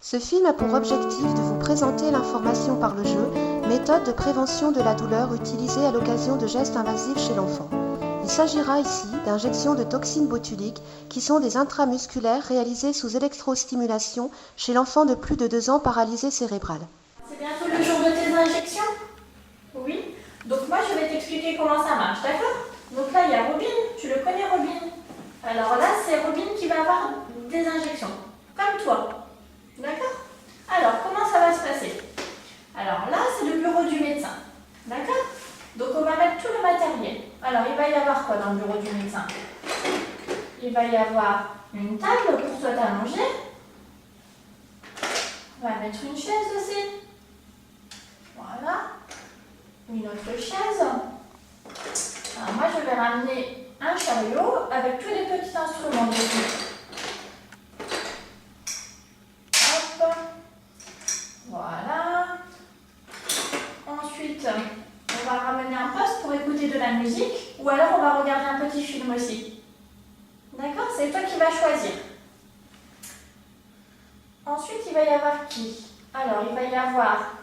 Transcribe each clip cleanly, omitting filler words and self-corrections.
Ce film a pour objectif de vous présenter l'information par le jeu, méthode de prévention de la douleur utilisée à l'occasion de gestes invasifs chez l'enfant. Il s'agira ici d'injections de toxines botuliques qui sont des intramusculaires réalisées sous électrostimulation chez l'enfant de plus de 2 ans paralysé cérébral. C'est bientôt le jour de tes injections? Oui. Donc moi je vais t'expliquer comment ça marche, d'accord? Donc là il y a Robin, tu le connais Robin? Alors là c'est Robin qui va avoir des injections, comme toi. D'accord? Alors comment ça va se passer? Alors là c'est le bureau du médecin, d'accord? Donc on va mettre tout le matériel. Alors il va y avoir quoi dans le bureau du médecin? Il va y avoir une table pour toi t'allonger. On va mettre une chaise aussi. Voilà. Une autre chaise. Alors moi je vais ramener un chariot avec tous les petits instruments dessus. Hop. Voilà. Ensuite, on va ramener un poste pour écouter de la musique ou alors on va regarder un petit film aussi. D'accord? C'est toi qui vas choisir. Ensuite, il va y avoir qui? Alors, il va y avoir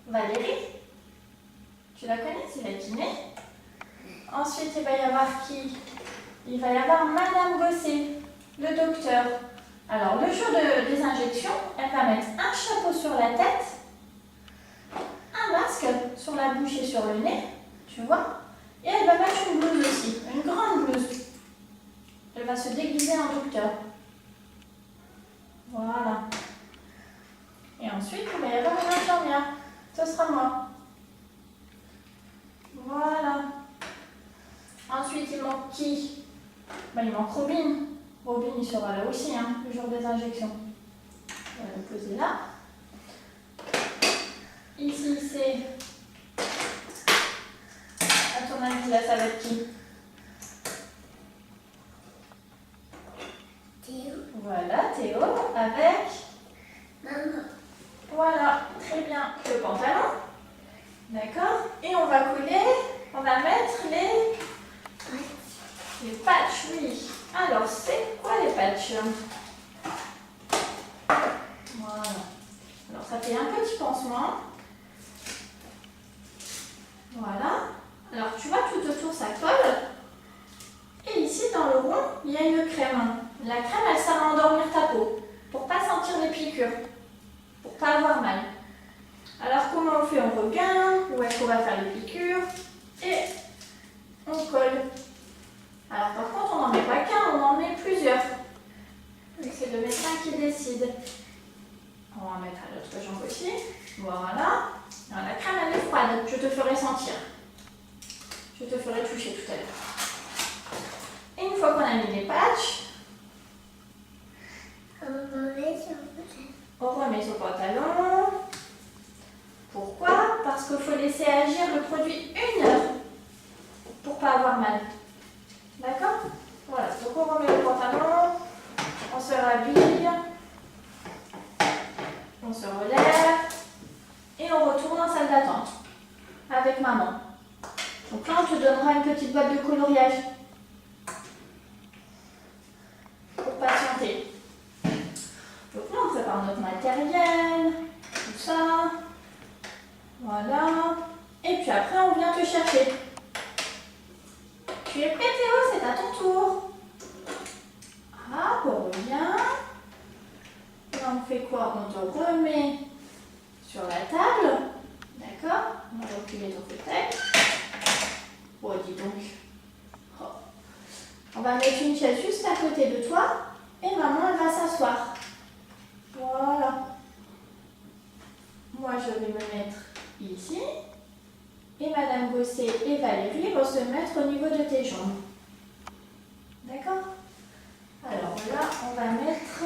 Valérie. Tu la connais, c'est la kiné. Ensuite, il va y avoir qui? Il va y avoir Madame Gosset, le docteur. Alors, le jour des injections, elle va mettre un chapeau sur la tête, un masque sur la bouche et sur le nez, tu vois. Et elle va mettre une blouse aussi, une grande blouse. Elle va se déguiser en docteur. Voilà. Et ensuite, il va y avoir une infirmière. Ce sera moi. Voilà. Ensuite, il manque qui? Il manque Robin. Robin, il sera là aussi, le jour des injections. On va le poser là. Ici, c'est... À ton avis, là, ça va être qui? Théo. Voilà, Théo, avec... Maman. Voilà, très bien. Le pantalon. D'accord? Et on va coller, on va mettre les patchs, oui. Alors, c'est quoi les patchs? Voilà. Alors, ça fait un petit pansement. Voilà. Alors, tu vois, tout autour, ça colle. Et ici, dans le rond, il y a une crème. La crème, elle sert à endormir ta peau, pour pas sentir les piqûres, pour pas avoir mal. Alors, comment on fait? On regarde, où est-ce qu'on va faire les piqûres, et on colle. Alors, par contre, on n'en met pas qu'un, on en met plusieurs. C'est le médecin qui décide. On va mettre à l'autre jambe aussi. Voilà. Alors, la crème, elle est froide, je te ferai sentir. Je te ferai toucher tout à l'heure. Et une fois qu'on a mis les patchs, on remet son pantalon. Pourquoi? Parce qu'il faut laisser agir le produit 1 heure pour pas avoir mal. D'accord? Voilà, donc on remet le pantalon, on se rhabille, on se relève et on retourne en salle d'attente avec maman. Donc là, on te donnera une petite boîte de coloriage pour patienter. Donc là, on prépare notre matériel, tout ça. Voilà. Et puis après, on vient te chercher. Tu es prêt, Théo? C'est à ton tour. Ah, on revient. Là, on fait quoi? On te remet sur la table. D'accord? On va reculer ton fauteuil. Oh, dis donc. Oh. On va mettre une chaise juste à côté de toi. Et maman, elle va s'asseoir. Voilà. Moi, je vais me mettre ici. Et Madame Gosset et Valérie vont se mettre au niveau de tes jambes. D'accord? Alors là, on va mettre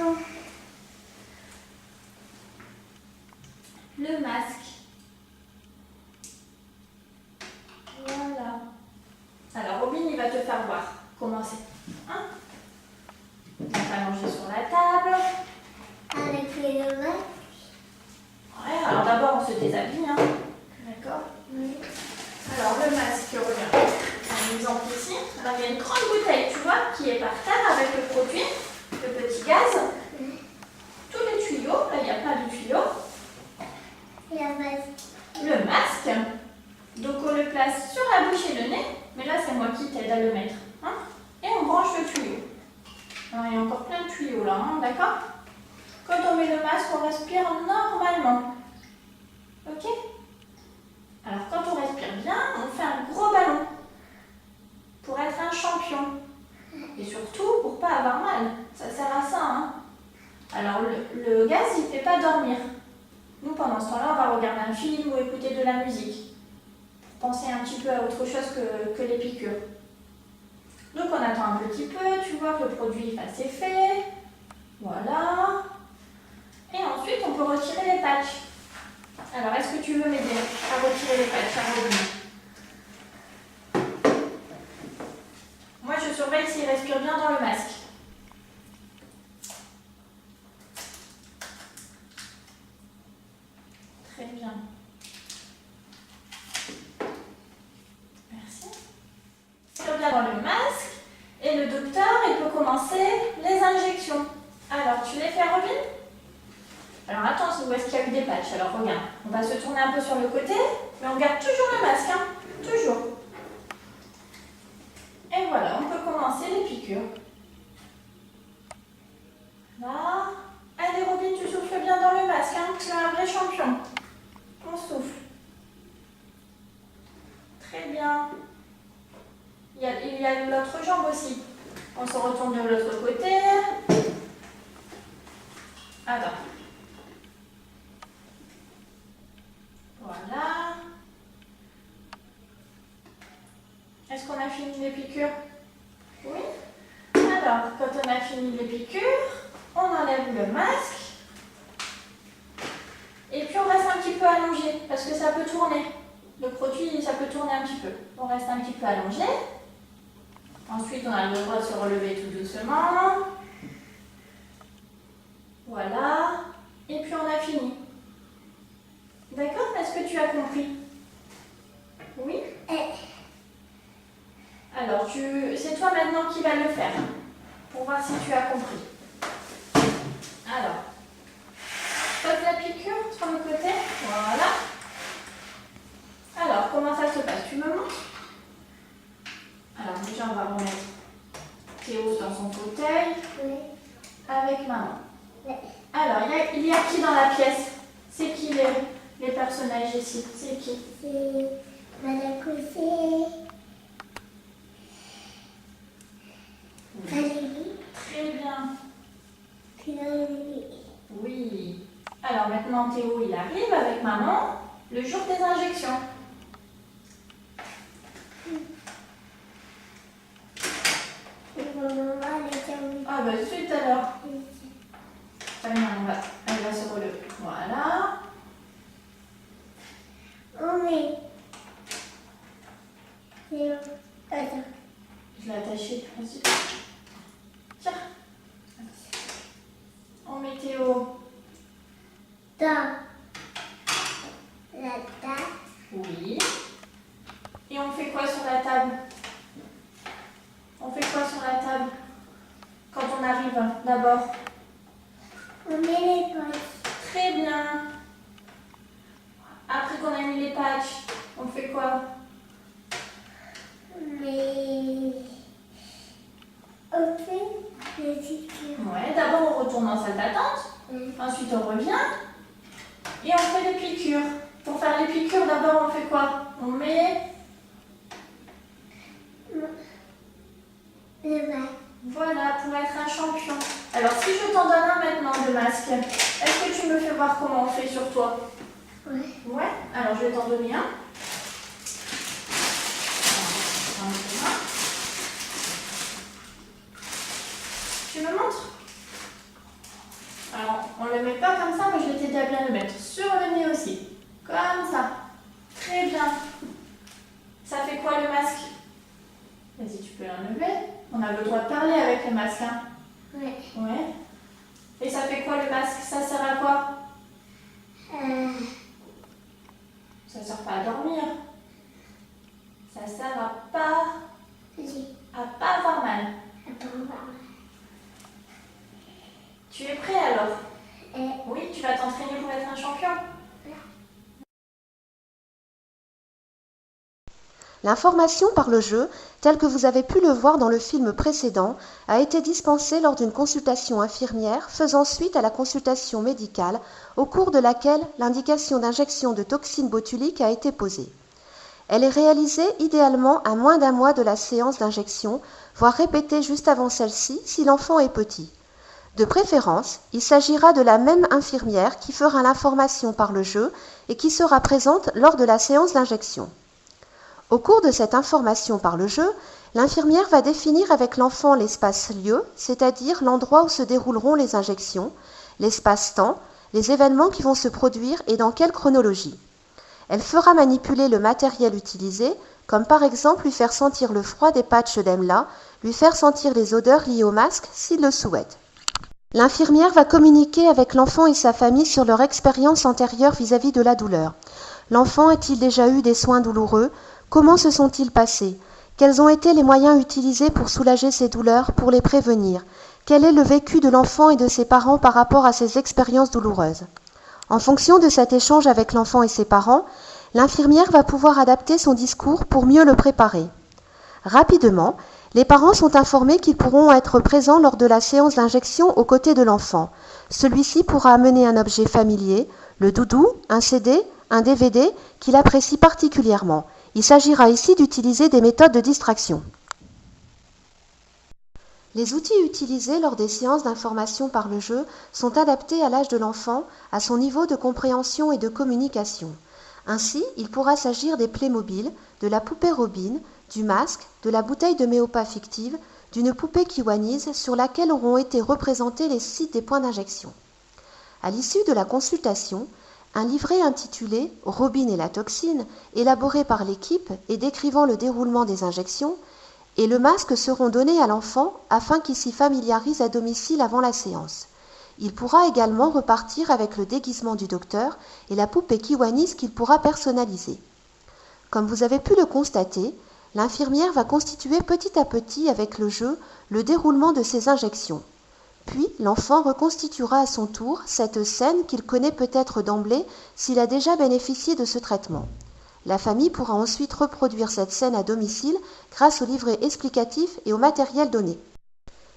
le masque. Voilà. Alors Robin, il va te faire voir comment c'est. On va manger sur la table. Avec les masques. Ouais, alors d'abord on se déshabille, D'accord? Oui. Alors le masque, regarde. Par exemple ici, alors il y a une grande bouteille, tu vois, qui est par terre avec le produit, le petit gaz. tuyau là, hein, d'accord? Quand on met le masque, on respire normalement. Ok? Alors quand on respire bien, on fait un gros ballon pour être un champion. Et surtout pour pas avoir mal. Ça sert à ça, hein? Alors le gaz, il ne fait pas dormir. Nous, pendant ce temps-là, on va regarder un film ou écouter de la musique. Pour penser un petit peu à autre chose que les piqûres. Donc on attend un petit peu, tu vois que le produit fasse effet. Voilà. Et ensuite, on peut retirer les patchs. Alors, est-ce que tu veux m'aider à retirer les patchs, à revenir? Moi, je surveille s'il respire bien dans le masque. Très bien. Merci. Respire bien dans le masque. Et le docteur, il peut commencer les injections. Alors, tu les fais, Robin? Alors, attention, où est-ce qu'il y a eu des patchs? Alors, regarde, on va se tourner un peu sur le côté, mais on garde toujours le masque, hein? Toujours. Et voilà, on peut commencer les piqûres. Là. Allez, Robin, tu souffles bien dans le masque, hein? Tu es un vrai champion. On souffle. Très bien. Il y a l'autre jambe aussi. On se retourne de l'autre côté. Alors. Voilà. Est-ce qu'on a fini les piqûres? Oui. Alors, quand on a fini les piqûres, on enlève le masque. Et puis on reste un petit peu allongé, parce que ça peut tourner. Le produit, ça peut tourner un petit peu. On reste un petit peu allongé. Ensuite, on a le droit de se relever tout doucement. Voilà. Et puis on a fini. D'accord? Est-ce que tu as compris? Oui? Alors, c'est toi maintenant qui vas le faire, pour voir si tu as compris. Alors, pose la piqûre sur le côté. Voilà. Alors, comment ça se passe? Tu me montres? Alors, déjà, on va remettre Théo dans son fauteuil. Oui. Avec maman. Oui. Alors, il y a qui dans la pièce? C'est qui les personnages ici? C'est qui? C'est Madame Cousset. Valérie. Très bien. Chloé. Oui. Alors maintenant, Théo, il arrive avec maman le jour des injections. Et maman, elle était où? Ah bah tout à l'heure. Très bien, elle va se relever. Voilà. Oh mais... C'est où? Attends. Je l'ai attaché. Vas-y. Tiens. On met Théo. Dans la table. Oui. Et on fait quoi sur la table? On fait quoi sur la table quand on arrive d'abord? On met les poches. Très bien. Après qu'on a mis les patchs, on fait quoi? Mais... On fait les piqûres. Ouais, d'abord on retourne en salle d'attente. Ensuite on revient. Et on fait les piqûres. Pour faire les piqûres, d'abord on fait quoi? On met... Le masque. Voilà, pour être un champion. Alors si je t'en donne un maintenant de masque, est-ce que tu me fais voir comment on fait sur toi? Ouais. Ouais. Alors je vais t'en donner un. Tu me montres? Alors, on ne le met pas comme ça, mais je vais t'aider à bien le mettre. Sur le nez aussi. Comme ça. Très bien. Ça fait quoi le masque? Vas-y, tu peux l'enlever. On a le droit de parler avec le masque, hein? Ouais. Ouais. Et ça fait quoi le masque? Ça sert à quoi? Ça sert pas à dormir. Ça sert à pas avoir mal. Tu es prêt alors? Oui, tu vas t'entraîner pour être un champion. L'information par le jeu, telle que vous avez pu le voir dans le film précédent, a été dispensée lors d'une consultation infirmière faisant suite à la consultation médicale, au cours de laquelle l'indication d'injection de toxine botulique a été posée. Elle est réalisée idéalement à moins d'un mois de la séance d'injection, voire répétée juste avant celle-ci si l'enfant est petit. De préférence, il s'agira de la même infirmière qui fera l'information par le jeu et qui sera présente lors de la séance d'injection. Au cours de cette information par le jeu, l'infirmière va définir avec l'enfant l'espace-lieu, c'est-à-dire l'endroit où se dérouleront les injections, l'espace-temps, les événements qui vont se produire et dans quelle chronologie. Elle fera manipuler le matériel utilisé, comme par exemple lui faire sentir le froid des patchs d'EMLA, lui faire sentir les odeurs liées au masque s'il le souhaite. L'infirmière va communiquer avec l'enfant et sa famille sur leur expérience antérieure vis-à-vis de la douleur. L'enfant a-t-il déjà eu des soins douloureux ? Comment se sont-ils passés ? Quels ont été les moyens utilisés pour soulager ces douleurs, pour les prévenir ? Quel est le vécu de l'enfant et de ses parents par rapport à ces expériences douloureuses ? En fonction de cet échange avec l'enfant et ses parents, l'infirmière va pouvoir adapter son discours pour mieux le préparer. Rapidement, les parents sont informés qu'ils pourront être présents lors de la séance d'injection aux côtés de l'enfant. Celui-ci pourra amener un objet familier, le doudou, un CD, un DVD qu'il apprécie particulièrement. Il s'agira ici d'utiliser des méthodes de distraction. Les outils utilisés lors des séances d'information par le jeu sont adaptés à l'âge de l'enfant, à son niveau de compréhension et de communication. Ainsi, il pourra s'agir des Playmobil, de la poupée Robin, du masque, de la bouteille de Méopa fictive, d'une poupée Kiwanis sur laquelle auront été représentés les sites des points d'injection. À l'issue de la consultation, un livret intitulé « Robin et la toxine », élaboré par l'équipe et décrivant le déroulement des injections, et le masque seront donnés à l'enfant afin qu'il s'y familiarise à domicile avant la séance. Il pourra également repartir avec le déguisement du docteur et la poupée Kiwanis qu'il pourra personnaliser. Comme vous avez pu le constater, l'infirmière va constituer petit à petit avec le jeu le déroulement de ces injections. Puis, l'enfant reconstituera à son tour cette scène qu'il connaît peut-être d'emblée s'il a déjà bénéficié de ce traitement. La famille pourra ensuite reproduire cette scène à domicile grâce au livret explicatif et au matériel donné.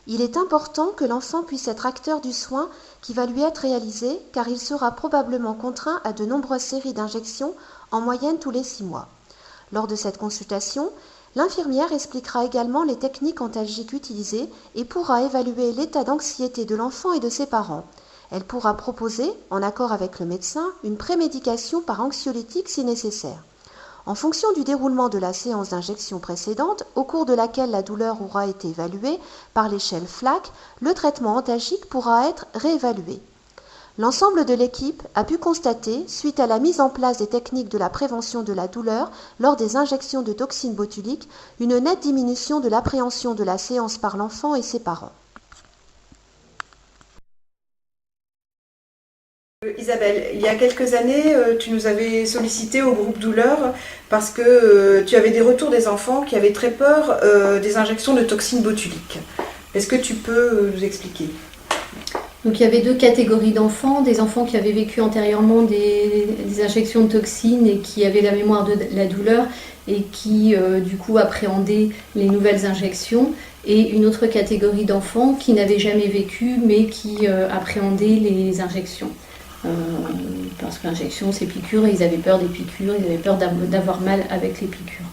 Il est important que l'enfant puisse être acteur du soin qui va lui être réalisé car il sera probablement contraint à de nombreuses séries d'injections en moyenne tous les 6 mois. Lors de cette consultation, l'infirmière expliquera également les techniques antalgiques utilisées et pourra évaluer l'état d'anxiété de l'enfant et de ses parents. Elle pourra proposer, en accord avec le médecin, une prémédication par anxiolytique si nécessaire. En fonction du déroulement de la séance d'injection précédente, au cours de laquelle la douleur aura été évaluée par l'échelle FLAC, le traitement antalgique pourra être réévalué. L'ensemble de l'équipe a pu constater, suite à la mise en place des techniques de la prévention de la douleur lors des injections de toxine botulique, une nette diminution de l'appréhension de la séance par l'enfant et ses parents. Isabelle, il y a quelques années, tu nous avais sollicité au groupe douleur parce que tu avais des retours des enfants qui avaient très peur des injections de toxine botulique. Est-ce que tu peux nous expliquer ? Donc il y avait 2 catégories d'enfants, des enfants qui avaient vécu antérieurement des injections de toxines et qui avaient la mémoire de la douleur et qui du coup appréhendaient les nouvelles injections, et une autre catégorie d'enfants qui n'avaient jamais vécu mais qui appréhendaient les injections. Parce que l'injection c'est piqûre et ils avaient peur des piqûres, ils avaient peur d'avoir mal avec les piqûres.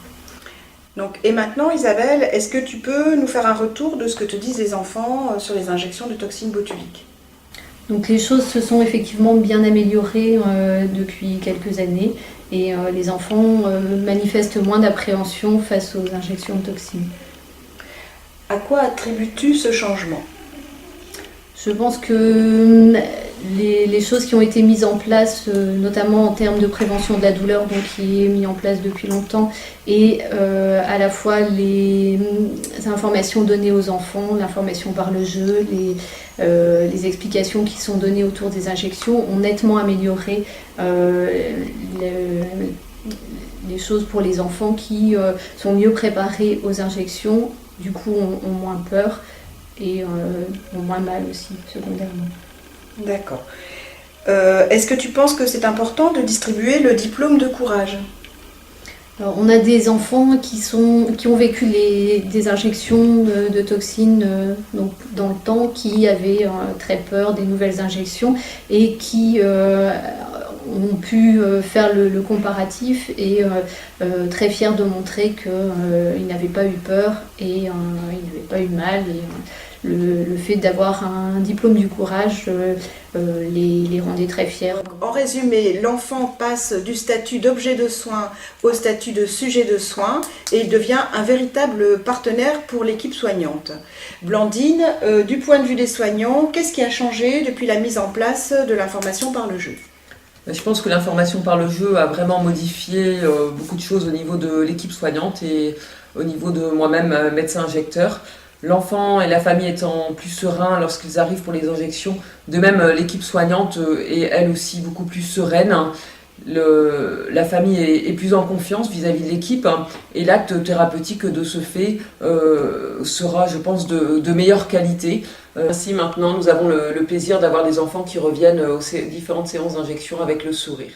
Donc, et maintenant Isabelle, est-ce que tu peux nous faire un retour de ce que te disent les enfants sur les injections de toxine botulique ? Donc les choses se sont effectivement bien améliorées depuis quelques années et les enfants manifestent moins d'appréhension face aux injections de toxines. À quoi attribues-tu ce changement ? Je pense que les choses qui ont été mises en place, notamment en termes de prévention de la douleur, donc qui est mis en place depuis longtemps, et à la fois les informations données aux enfants, l'information par le jeu, les explications qui sont données autour des injections ont nettement amélioré les choses pour les enfants qui sont mieux préparés aux injections, du coup ont moins peur et ont moins mal aussi secondairement. D'accord. Est-ce que tu penses que c'est important de distribuer le diplôme de courage ? Alors, on a des enfants qui ont vécu des injections de toxines donc dans le temps, qui avaient très peur des nouvelles injections et qui ont pu faire le comparatif et très fiers de montrer qu'ils n'avaient pas eu peur et ils n'avaient pas eu mal. Et, le fait d'avoir un diplôme du courage les rendait très fiers. En résumé, l'enfant passe du statut d'objet de soins au statut de sujet de soins et il devient un véritable partenaire pour l'équipe soignante. Blandine, du point de vue des soignants, qu'est-ce qui a changé depuis la mise en place de l'information par le jeu ? Je pense que l'information par le jeu a vraiment modifié beaucoup de choses au niveau de l'équipe soignante et au niveau de moi-même, médecin injecteur. L'enfant et la famille étant plus sereins lorsqu'ils arrivent pour les injections, de même l'équipe soignante est elle aussi beaucoup plus sereine. La famille est plus en confiance vis-à-vis de l'équipe et l'acte thérapeutique de ce fait sera, je pense, de meilleure qualité. Ainsi maintenant nous avons le plaisir d'avoir des enfants qui reviennent aux différentes séances d'injection avec le sourire.